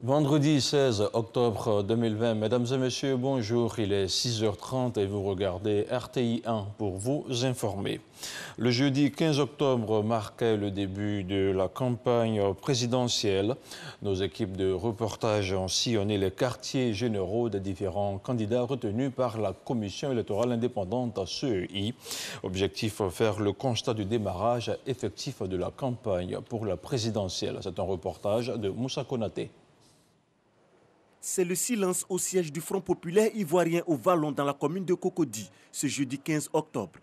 Vendredi 16 octobre 2020, mesdames et messieurs, bonjour, il est 6h30 et vous regardez RTI 1 pour vous informer. Le jeudi 15 octobre marquait le début de la campagne présidentielle. Nos équipes de reportage ont sillonné les quartiers généraux des différents candidats retenus par la Commission électorale indépendante CEI. Objectif, faire le constat du démarrage effectif de la campagne pour la présidentielle. C'est un reportage de Moussa Konaté. C'est le silence au siège du Front populaire ivoirien au Vallon dans la commune de Cocody, ce jeudi 15 octobre.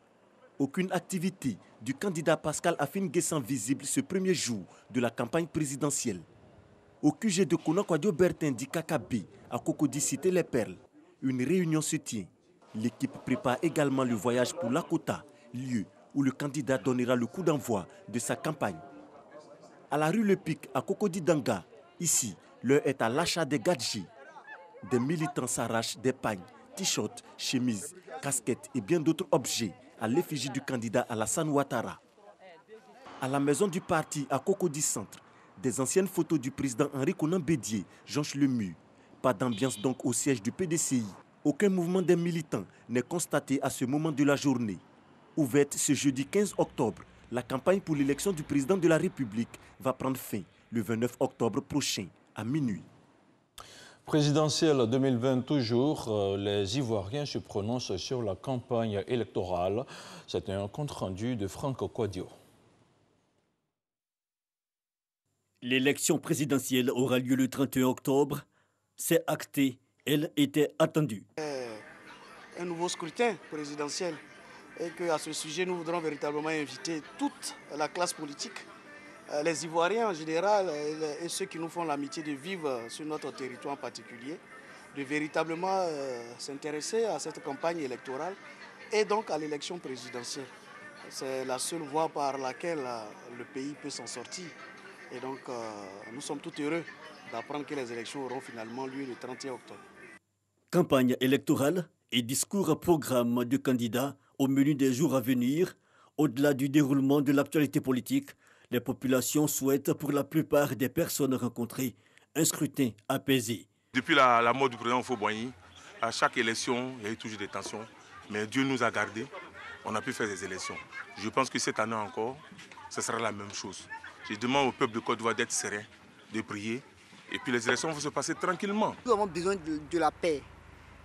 Aucune activité du candidat Pascal Afin Guessan visible ce premier jour de la campagne présidentielle. Au QG de Konakwadio Bertin dit Kakabe, à Cocody Cité Les Perles, une réunion se tient. L'équipe prépare également le voyage pour Lakota, lieu où le candidat donnera le coup d'envoi de sa campagne. À la rue Le Pic, à Cocody Danga, ici, l'heure est à l'achat des gadgets. Des militants s'arrachent des pagnes, t-shirts, chemises, casquettes et bien d'autres objets à l'effigie du candidat Alassane Ouattara. À la maison du parti à Cocody Centre, des anciennes photos du président Henri Konan Bédié jonchent le mur. Pas d'ambiance donc au siège du PDCI. Aucun mouvement des militants n'est constaté à ce moment de la journée. Ouverte ce jeudi 15 octobre, la campagne pour l'élection du président de la République va prendre fin le 29 octobre prochain à minuit. Présidentielle 2020 toujours, les Ivoiriens se prononcent sur la campagne électorale. C'est un compte-rendu de Franck Quadio. L'élection présidentielle aura lieu le 31 octobre. C'est acté, elle était attendue. Un nouveau scrutin présidentiel et qu'à ce sujet, nous voudrons véritablement inviter toute la classe politique, les Ivoiriens en général et ceux qui nous font l'amitié de vivre sur notre territoire en particulier, de véritablement s'intéresser à cette campagne électorale et donc à l'élection présidentielle. C'est la seule voie par laquelle le pays peut s'en sortir. Et donc nous sommes tout heureux d'apprendre que les élections auront finalement lieu le 31 octobre. Campagne électorale et discours à programme de candidats au menu des jours à venir. Au-delà du déroulement de l'actualité politique, les populations souhaitent pour la plupart des personnes rencontrées un scrutin apaisé. Depuis la mort du président Houphouët-Boigny, à chaque élection, il y a eu toujours des tensions. Mais Dieu nous a gardés, on a pu faire des élections. Je pense que cette année encore, ce sera la même chose. Je demande au peuple de Côte d'Ivoire d'être serein, de prier. Et puis les élections vont se passer tranquillement. Nous avons besoin de la paix.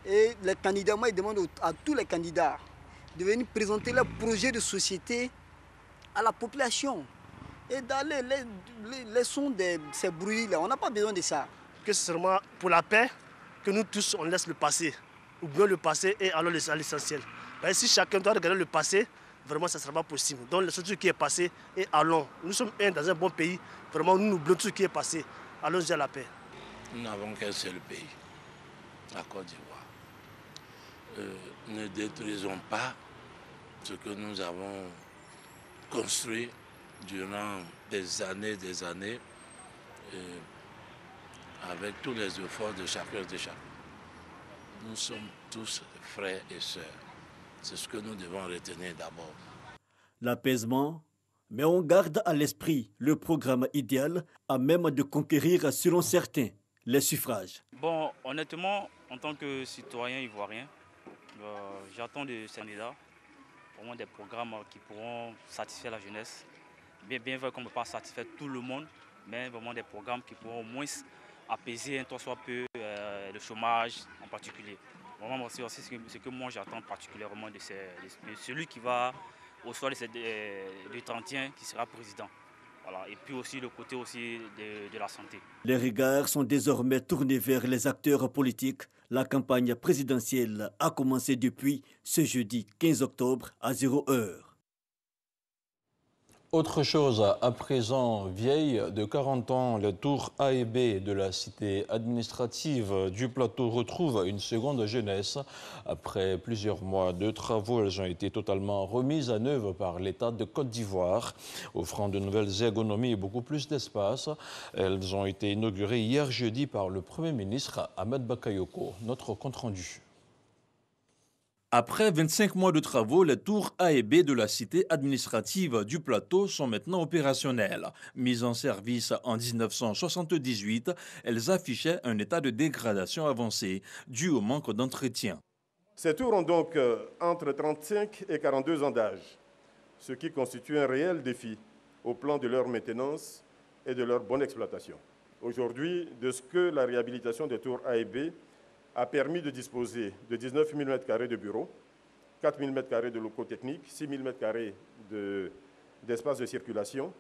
Et les candidats, moi, je demande à tous les candidats de venir présenter leur projet de société à la population. Et dans les sons de ces bruits-là, on n'a pas besoin de ça. Que c'est seulement pour la paix que nous tous, on laisse le passé. Oublions le passé et allons à l'essentiel. Si chacun doit regarder le passé, vraiment, ça ne sera pas possible. Donc, ce qui est passé et allons. Nous sommes dans un bon pays. Vraiment, nous oublions tout ce qui est passé. Allons-y à la paix. Nous n'avons qu'un seul pays, la Côte d'Ivoire. Ne détruisons pas ce que nous avons construit durant des années, avec tous les efforts de chacun et de chacun. Nous sommes tous frères et sœurs. C'est ce que nous devons retenir d'abord. L'apaisement, mais on garde à l'esprit le programme idéal à même de conquérir, selon certains, les suffrages. Bon, honnêtement, en tant que citoyen ivoirien, j'attends de ces candidats vraiment des programmes qui pourront satisfaire la jeunesse. Bien vrai qu'on ne peut pas satisfaire tout le monde, mais vraiment des programmes qui pourront au moins apaiser un tant soit peu le chômage en particulier. Vraiment, c'est aussi ce que moi j'attends particulièrement de celui qui va au soir du 31 qui sera président. Voilà. Et puis aussi le côté aussi de la santé. Les regards sont désormais tournés vers les acteurs politiques. La campagne présidentielle a commencé depuis ce jeudi 15 octobre à 0h. Autre chose, à présent vieille de 40 ans, les tours A et B de la cité administrative du plateau retrouvent une seconde jeunesse. Après plusieurs mois de travaux, elles ont été totalement remises à neuf par l'État de Côte d'Ivoire, offrant de nouvelles ergonomies et beaucoup plus d'espace. Elles ont été inaugurées hier jeudi par le Premier ministre Ahmed Bakayoko. Notre compte-rendu. Après 25 mois de travaux, les tours A et B de la cité administrative du plateau sont maintenant opérationnelles. Mises en service en 1978, elles affichaient un état de dégradation avancé dû au manque d'entretien. Ces tours ont donc entre 35 et 42 ans d'âge, ce qui constitue un réel défi au plan de leur maintenance et de leur bonne exploitation. Aujourd'hui, de ce que la réhabilitation des tours A et B a permis de disposer de 19 000 m² de bureaux, 4 000 m² de locaux techniques, 6 000 m² d'espace de circulation,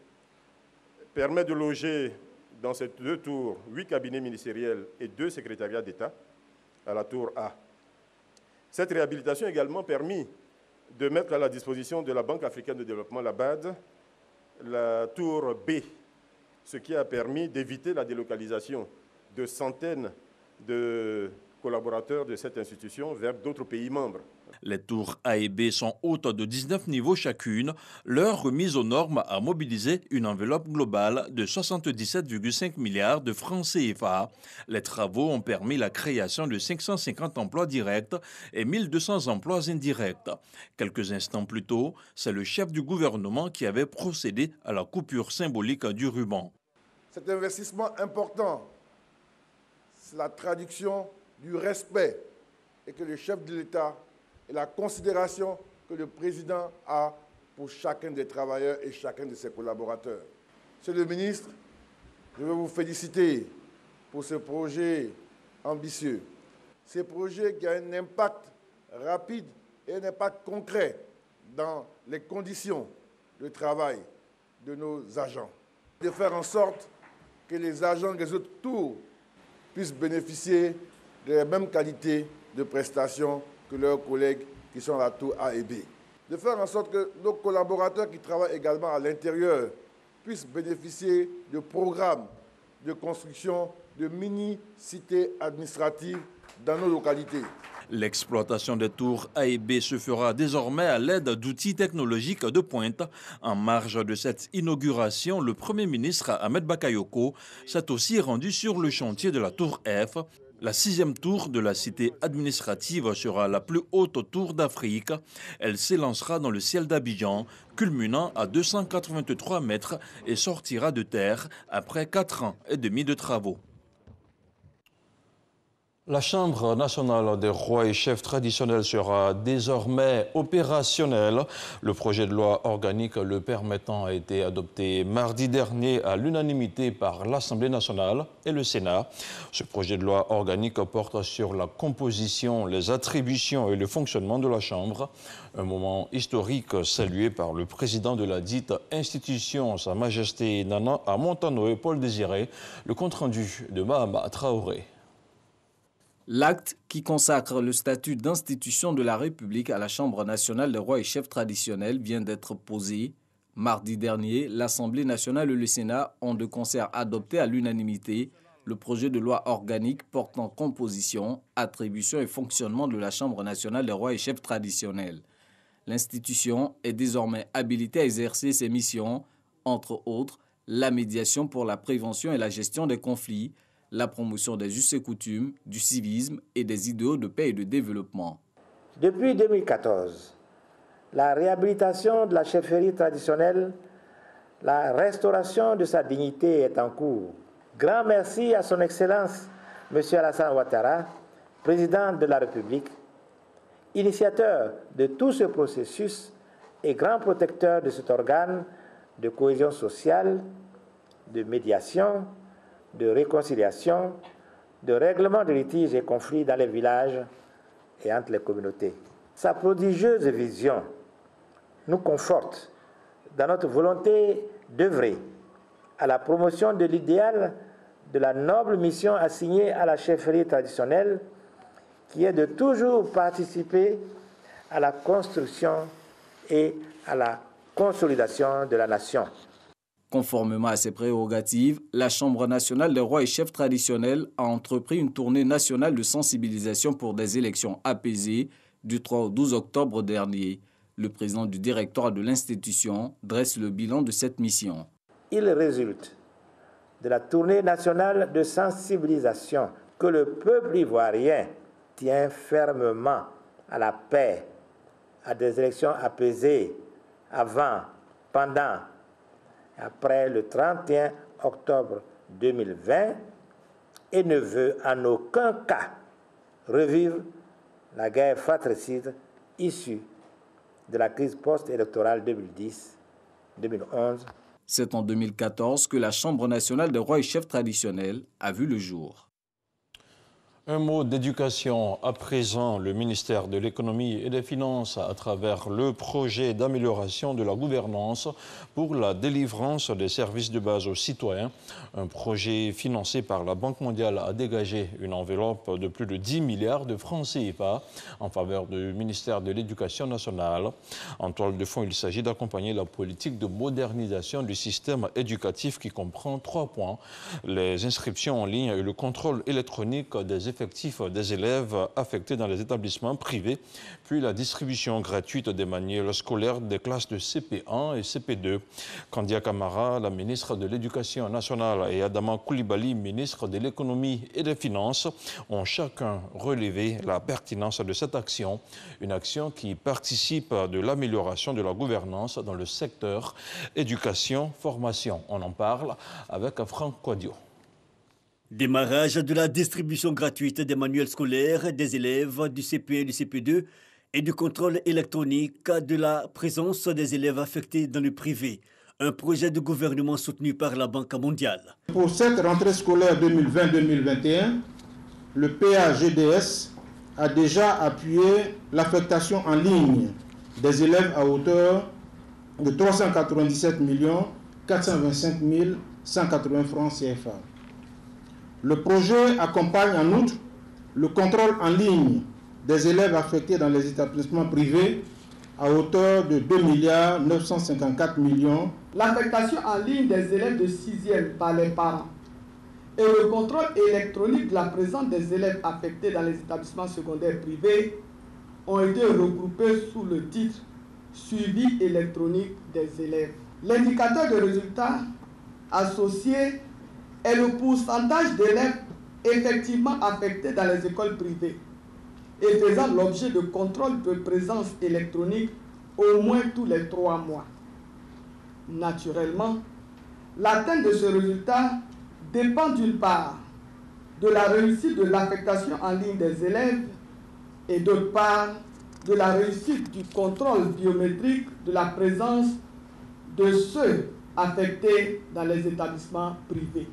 permet de loger dans ces deux tours 8 cabinets ministériels et 2 secrétariats d'État à la tour A. Cette réhabilitation a également permis de mettre à la disposition de la Banque africaine de développement, la BAD, la tour B, ce qui a permis d'éviter la délocalisation de centaines de collaborateurs de cette institution vers d'autres pays membres. Les tours A et B sont hautes de 19 niveaux chacune. Leur remise aux normes a mobilisé une enveloppe globale de 77,5 milliards de francs CFA. Les travaux ont permis la création de 550 emplois directs et 1200 emplois indirects. Quelques instants plus tôt, c'est le chef du gouvernement qui avait procédé à la coupure symbolique du ruban. Cet investissement important, c'est la traduction du respect et que le chef de l'État et la considération que le président a pour chacun des travailleurs et chacun de ses collaborateurs. Monsieur le ministre, je veux vous féliciter pour ce projet ambitieux. Ce projet qui a un impact rapide et un impact concret dans les conditions de travail de nos agents. De faire en sorte que les agents des autres tours puissent bénéficier de la même qualité de prestations que leurs collègues qui sont à la tour A et B. De faire en sorte que nos collaborateurs qui travaillent également à l'intérieur puissent bénéficier de programmes de construction de mini-cités administratives dans nos localités. L'exploitation des tours A et B se fera désormais à l'aide d'outils technologiques de pointe. En marge de cette inauguration, le Premier ministre Ahmed Bakayoko s'est aussi rendu sur le chantier de la tour F. La 6e tour de la cité administrative sera la plus haute tour d'Afrique. Elle s'élancera dans le ciel d'Abidjan, culminant à 283 mètres et sortira de terre après 4 ans et demi de travaux. La Chambre nationale des rois et chefs traditionnels sera désormais opérationnelle. Le projet de loi organique le permettant a été adopté mardi dernier à l'unanimité par l'Assemblée nationale et le Sénat. Ce projet de loi organique porte sur la composition, les attributions et le fonctionnement de la Chambre. Un moment historique salué par le président de la dite institution, Sa Majesté Nana Montano et Paul Désiré. Le compte-rendu de Mahama Traoré. L'acte qui consacre le statut d'institution de la République à la Chambre nationale des rois et chefs traditionnels vient d'être posé. Mardi dernier, l'Assemblée nationale et le Sénat ont de concert adopté à l'unanimité le projet de loi organique portant composition, attribution et fonctionnement de la Chambre nationale des rois et chefs traditionnels. L'institution est désormais habilitée à exercer ses missions, entre autres la médiation pour la prévention et la gestion des conflits, la promotion des us et coutumes, du civisme et des idéaux de paix et de développement. Depuis 2014, la réhabilitation de la chefferie traditionnelle, la restauration de sa dignité est en cours. Grand merci à son Excellence, M. Alassane Ouattara, président de la République, initiateur de tout ce processus et grand protecteur de cet organe de cohésion sociale, de médiation, de réconciliation, de règlement de litiges et conflits dans les villages et entre les communautés. Sa prodigieuse vision nous conforte dans notre volonté d'œuvrer à la promotion de l'idéal de la noble mission assignée à la chefferie traditionnelle, qui est de toujours participer à la construction et à la consolidation de la nation. Conformément à ses prérogatives, la Chambre nationale des rois et chefs traditionnels a entrepris une tournée nationale de sensibilisation pour des élections apaisées du 3 au 12 octobre dernier. Le président du directoire de l'institution dresse le bilan de cette mission. Il résulte de la tournée nationale de sensibilisation que le peuple ivoirien tient fermement à la paix, à des élections apaisées avant, pendant et après le 31 octobre 2020 et ne veut en aucun cas revivre la guerre fratricide issue de la crise post-électorale 2010-2011. C'est en 2014 que la Chambre nationale des rois et chefs traditionnels a vu le jour. Un mot d'éducation à présent. Le ministère de l'économie et des finances, à travers le projet d'amélioration de la gouvernance pour la délivrance des services de base aux citoyens, un projet financé par la Banque mondiale, a dégagé une enveloppe de plus de 10 milliards de francs CFA en faveur du ministère de l'Éducation nationale. En toile de fond, il s'agit d'accompagner la politique de modernisation du système éducatif qui comprend 3 points: les inscriptions en ligne et le contrôle électronique des effectifs des élèves affectés dans les établissements privés, puis la distribution gratuite des manuels scolaires des classes de CP1 et CP2. Kandia Camara, la ministre de l'Éducation nationale, et Adama Coulibaly, ministre de l'Économie et des Finances, ont chacun relevé la pertinence de cette action, une action qui participe de l'amélioration de la gouvernance dans le secteur éducation-formation. On en parle avec Franck Quadio. Démarrage de la distribution gratuite des manuels scolaires des élèves du CP et du CP2 et du contrôle électronique de la présence des élèves affectés dans le privé. Un projet de gouvernement soutenu par la Banque mondiale. Pour cette rentrée scolaire 2020-2021, le PAGDS a déjà appuyé l'affectation en ligne des élèves à hauteur de 397 425 180 francs CFA. Le projet accompagne en outre le contrôle en ligne des élèves affectés dans les établissements privés à hauteur de 2 954 millions. L'affectation en ligne des élèves de 6e par les parents et le contrôle électronique de la présence des élèves affectés dans les établissements secondaires privés ont été regroupés sous le titre « Suivi électronique des élèves ». L'indicateur de résultats associé est le pourcentage d'élèves effectivement affectés dans les écoles privées et faisant l'objet de contrôles de présence électronique au moins tous les 3 mois. Naturellement, l'atteinte de ce résultat dépend d'une part de la réussite de l'affectation en ligne des élèves et d'autre part de la réussite du contrôle biométrique de la présence de ceux affectés dans les établissements privés.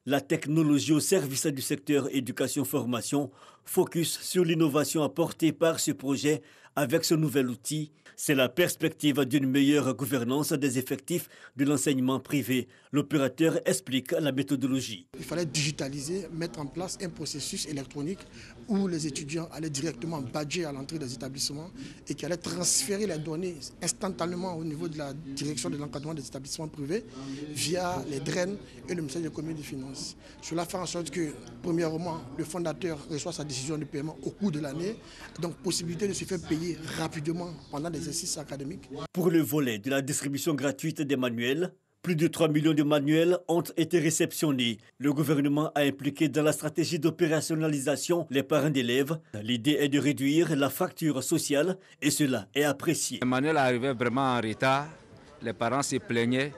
La technologie au service du secteur éducation-formation focus sur l'innovation apportée par ce projet avec ce nouvel outil. C'est la perspective d'une meilleure gouvernance des effectifs de l'enseignement privé. L'opérateur explique la méthodologie. Il fallait digitaliser, mettre en place un processus électronique où les étudiants allaient directement badger à l'entrée des établissements et qui allaient transférer les données instantanément au niveau de la direction de l'encadrement des établissements privés via les DREN et le ministère de l'économie et des finances. Cela fait en sorte que, premièrement, le fondateur reçoit sa décision de paiement au cours de l'année, donc possibilité de se faire payer rapidement pendant l'exercice académique. Pour le volet de la distribution gratuite des manuels, plus de 3 millions de manuels ont été réceptionnés. Le gouvernement a impliqué dans la stratégie d'opérationnalisation les parents d'élèves. L'idée est de réduire la fracture sociale et cela est apprécié. Les manuels arrivaient vraiment en retard, les parents se plaignaient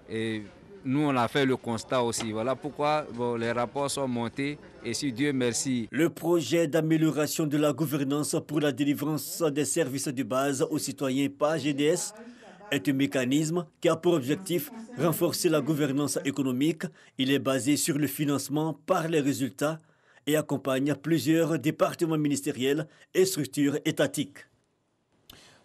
et nous on a fait le constat aussi. Voilà pourquoi les rapports sont montés et si Dieu merci. Le projet d'amélioration de la gouvernance pour la délivrance des services de base aux citoyens PAGDS est un mécanisme qui a pour objectif renforcer la gouvernance économique. Il est basé sur le financement par les résultats et accompagne plusieurs départements ministériels et structures étatiques.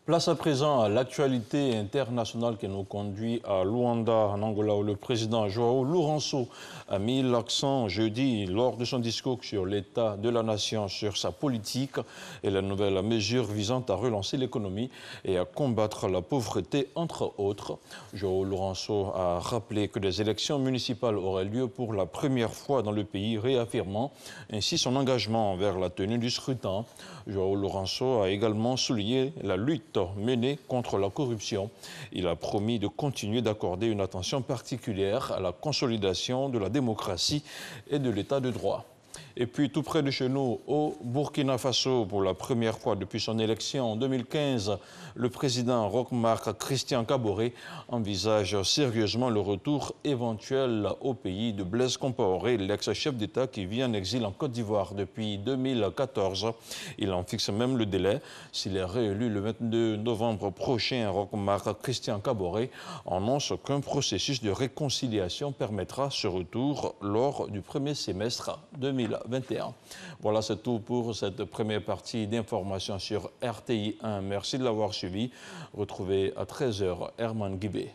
Place à présent à l'actualité internationale qui nous conduit à Luanda, en Angola, où le président João Lourenço a mis l'accent jeudi lors de son discours sur l'état de la nation, sur sa politique et la nouvelle mesure visant à relancer l'économie et à combattre la pauvreté, entre autres. João Lourenço a rappelé que des élections municipales auraient lieu pour la première fois dans le pays, réaffirmant ainsi son engagement envers la tenue du scrutin. João Lourenço a également souligné la lutte menée contre la corruption. Il a promis de continuer d'accorder une attention particulière à la consolidation de la démocratie et de l'état de droit. Et puis, tout près de chez nous, au Burkina Faso, pour la première fois depuis son élection en 2015, le président Roch-Marc Christian Kaboré envisage sérieusement le retour éventuel au pays de Blaise Compaoré, l'ex-chef d'État qui vit en exil en Côte d'Ivoire depuis 2014. Il en fixe même le délai. S'il est réélu le 22 novembre prochain, Roch-Marc Christian Kaboré annonce qu'un processus de réconciliation permettra ce retour lors du premier semestre 2021. Voilà, c'est tout pour cette première partie d'information sur RTI 1. Merci de l'avoir suivi. Retrouvez à 13h Herman Guibé.